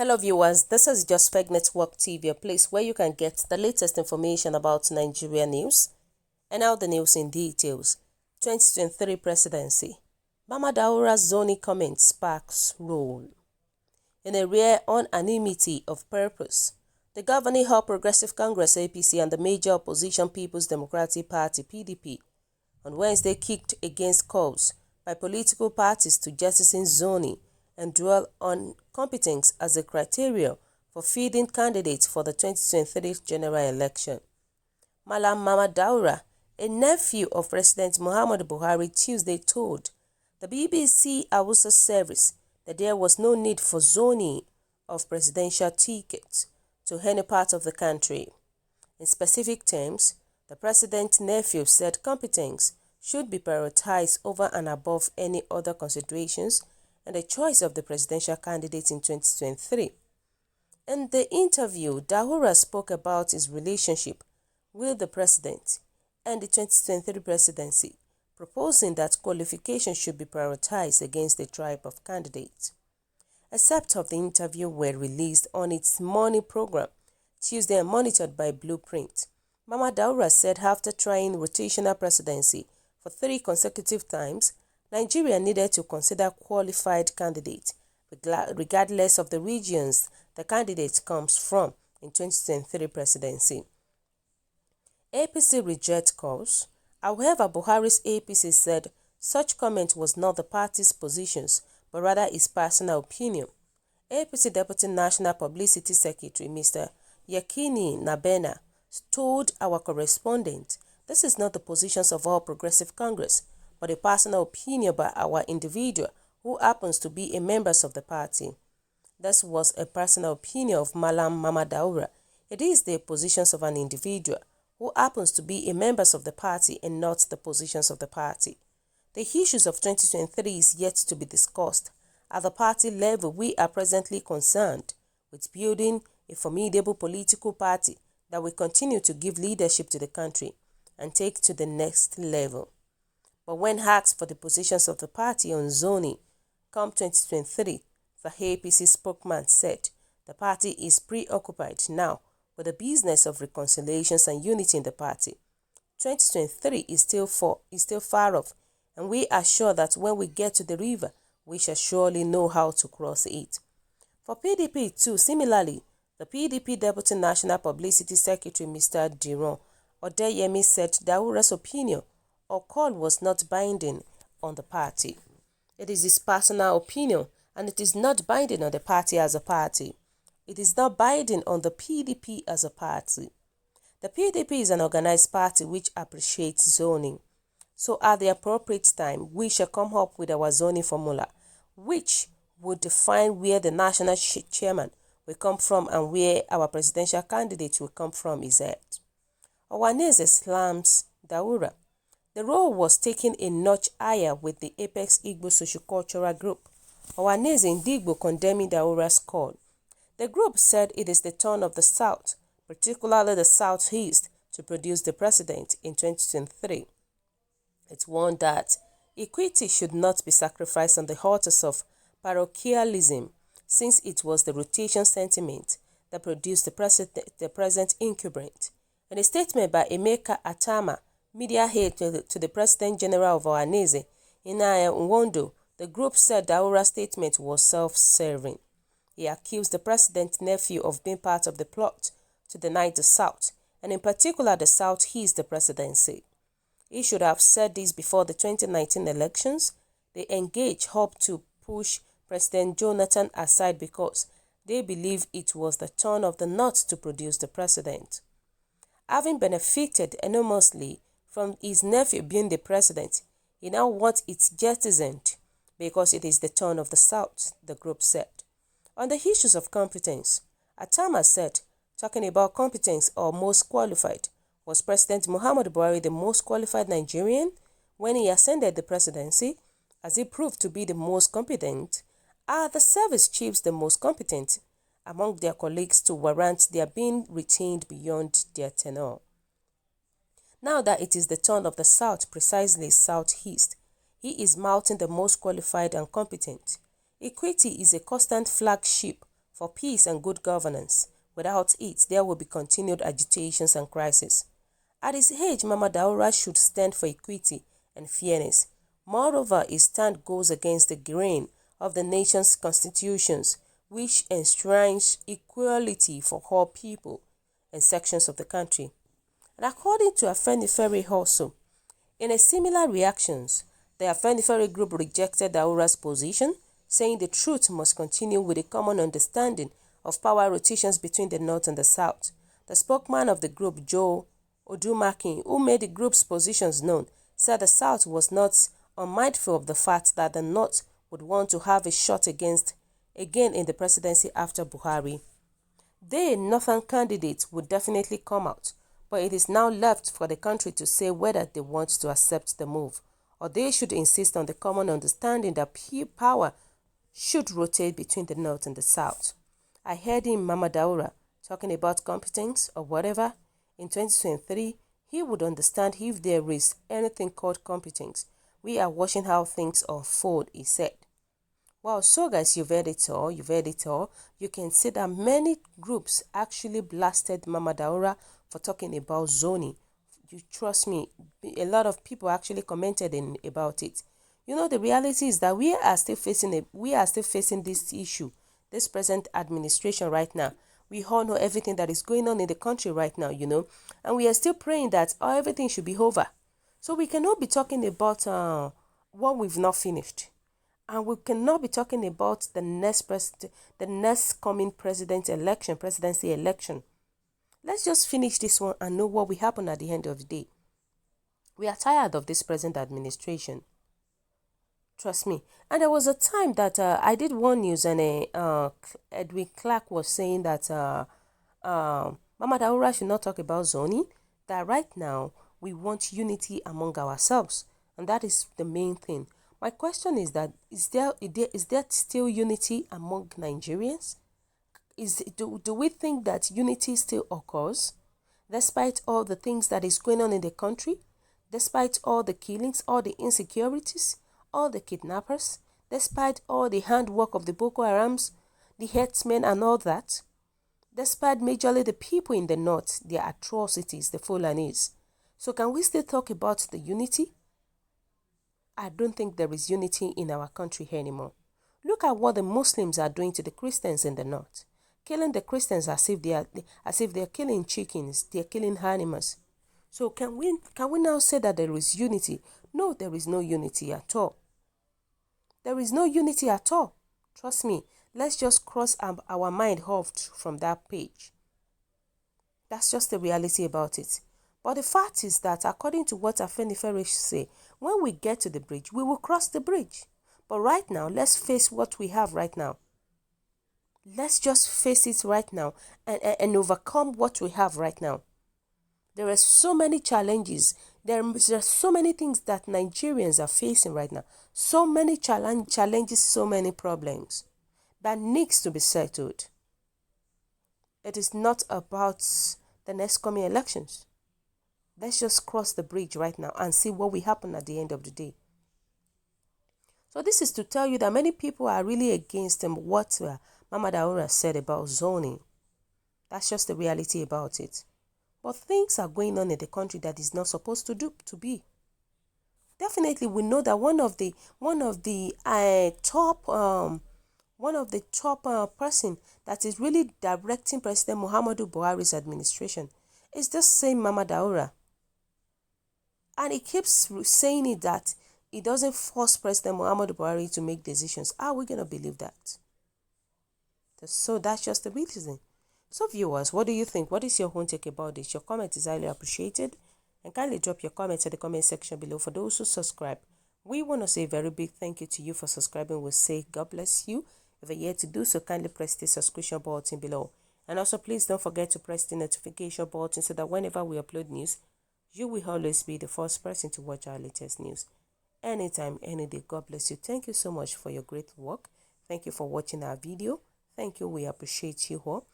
Hello viewers, this is Just Fake Network TV, a place where you can get the latest information about Nigeria news. And now the news in details. 2023 presidency. Mama Daura's zoning comment sparks roll. In a rare unanimity of purpose, the governing All Progressive Congress APC and the major opposition People's Democratic Party PDP on Wednesday kicked against calls by political parties to jettison zoning and dwell on competence as a criteria for feeding candidates for the 2023 general election. Mama Daura, a nephew of President Muhammadu Buhari, Tuesday told the BBC Hausa service that there was no need for zoning of presidential tickets to any part of the country. In specific terms, the president's nephew said competence should be prioritized over and above any other considerations and the choice of the presidential candidate in 2023. In the interview, Daura spoke about his relationship with the president and the 2023 presidency, proposing that qualifications should be prioritized against the tribe of candidates. Excerpts of the interview were released on its morning program Tuesday and monitored by Blueprint. Mama Daura said after trying rotational presidency for 3 consecutive times, Nigeria needed to consider qualified candidates, regardless of the regions the candidate comes from in 2023 presidency. APC rejects calls. However, Buhari's APC said such comment was not the party's positions, but rather his personal opinion. APC Deputy National Publicity Secretary Mr. Yakini Nabena told our correspondent, "This is not the positions of All Progressive Congress, but a personal opinion by our individual who happens to be a member of the party." This was a personal opinion of Mama Daura. It is the positions of an individual who happens to be a member of the party and not the positions of the party. The issues of 2023 is yet to be discussed. At the party level, we are presently concerned with building a formidable political party that will continue to give leadership to the country and take to the next level. But when asked for the positions of the party on zoning come 2023, the APC spokesman said the party is preoccupied now with the business of reconciliations and unity in the party. 2023 is still far off, and we are sure that when we get to the river, we shall surely know how to cross it. For PDP too, similarly, the PDP Deputy National Publicity Secretary Mr. Diron Odeyemi said Daura's opinion or call was not binding on the party. It is his personal opinion and it is not binding on the party as a party. It is not binding on the PDP as a party. The PDP is an organized party which appreciates zoning. So at the appropriate time, we shall come up with our zoning formula, which would define where the national chairman will come from and where our presidential candidate will come from is at. Owaneze slams Daura. The role was taken a notch higher with the Apex Igbo Sociocultural Group, Owaneze Indigbo, condemning Daura's call. The group said it is the turn of the South, particularly the Southeast, to produce the president in 2023. It warned that equity should not be sacrificed on the altars of parochialism, since it was the rotation sentiment that produced the present incumbent. In a statement by Emeka Atama, media aide to the President General of Ohaneze, Inaya Nwondo, the group said Daura's statement was self-serving. He accused the president's nephew of being part of the plot to deny the South, and in particular the Southeast, the presidency. He should have said this before the 2019 elections. They engaged hope to push President Jonathan aside because they believe it was the turn of the North to produce the president. Having benefited enormously from his nephew being the president, he now wants it jettisoned because it is the turn of the South, the group said. On the issues of competence, Atama said, talking about competence or most qualified, was President Muhammadu Buhari the most qualified Nigerian when he ascended the presidency? As he proved to be the most competent, are the service chiefs the most competent among their colleagues to warrant their being retained beyond their tenure? Now that it is the turn of the South, precisely Southeast, he is mounting the most qualified and competent. Equity is a constant flagship for peace and good governance. Without it, there will be continued agitations and crises. At his age, Mama Daura should stand for equity and fairness. Moreover, his stand goes against the grain of the nation's constitutions, which enshrines equality for all people and sections of the country. And according to Afenifere also, in a similar reactions, the Afenifere group rejected Daura's position, saying the truth must continue with a common understanding of power rotations between the North and the South. The spokesman of the group, Joe Odumakin, who made the group's positions known, said the South was not unmindful of the fact that the North would want to have a shot again in the presidency after Buhari. The Northern candidate would definitely come out, but it is now left for the country to say whether they want to accept the move, or they should insist on the common understanding that power should rotate between the North and the South. I heard him, Mama Daura, talking about competence or whatever. In 2023, he would understand if there is anything called competence. We are watching how things unfold, he said. Wow, so guys, you've heard it all. You can see that many groups actually blasted Mama Daura for talking about zoning. You trust me, a lot of people actually commented about it. You know, the reality is that we are still facing this issue, this present administration right now. We all know everything that is going on in the country right now, and we are still praying that everything should be over. So we cannot be talking about what we've not finished. And we cannot be talking about the next coming presidency election. Let's just finish this one and know what will happen at the end of the day. We are tired of this present administration. Trust me. And there was a time that I did one news and Edwin Clark was saying that Mama Daura should not talk about zoning, that right now we want unity among ourselves. And that is the main thing. My question is that is there still unity among Nigerians? Do we think that unity still occurs despite all the things that is going on in the country, despite all the killings, all the insecurities, all the kidnappers, despite all the handwork of the Boko Harams, the herdsmen and all that, despite majorly the people in the north, their atrocities, the Fulanis? So can we still talk about the unity? I don't think there is unity in our country anymore. Look at what the Muslims are doing to the Christians in the north. Killing the Christians as if they're killing chickens, they're killing animals. So can we now say that there is unity? No, there is no unity at all. There is no unity at all. Trust me. Let's just cross our mind off from that page. That's just the reality about it. But the fact is that according to what Afenifere say, when we get to the bridge, we will cross the bridge. But right now, let's face what we have right now. Let's just face it right now and overcome what we have right now. There are so many challenges. There are so many things that Nigerians are facing right now. So many challenges, so many problems that needs to be settled. It is not about the next coming elections. Let's just cross the bridge right now and see what will happen at the end of the day. So this is to tell you that many people are really against what Mama Daura said about zoning. That's just the reality about it. But things are going on in the country that is not supposed to be. Definitely, we know that one of the top person that is really directing President Muhammadu Buhari's administration is this same Mama Daura. And he keeps saying it that he doesn't force President Muhammadu Buhari to make decisions. How are we going to believe that? So that's just the reason. So viewers, what do you think? What is your own take about this? Your comment is highly appreciated. And kindly drop your comments in the comment section below. For those who subscribe, we want to say a very big thank you to you for subscribing. We'll say God bless you. If you're yet to do so, kindly press the subscription button below. And also please don't forget to press the notification button so that whenever we upload news, you will always be the first person to watch our latest news. Anytime, any day. God bless you. Thank you so much for your great work. Thank you for watching our video. Thank you. We appreciate you all.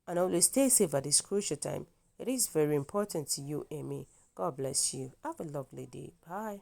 And always stay safe at this crucial time. It is very important to you and me. God bless you. Have a lovely day. Bye.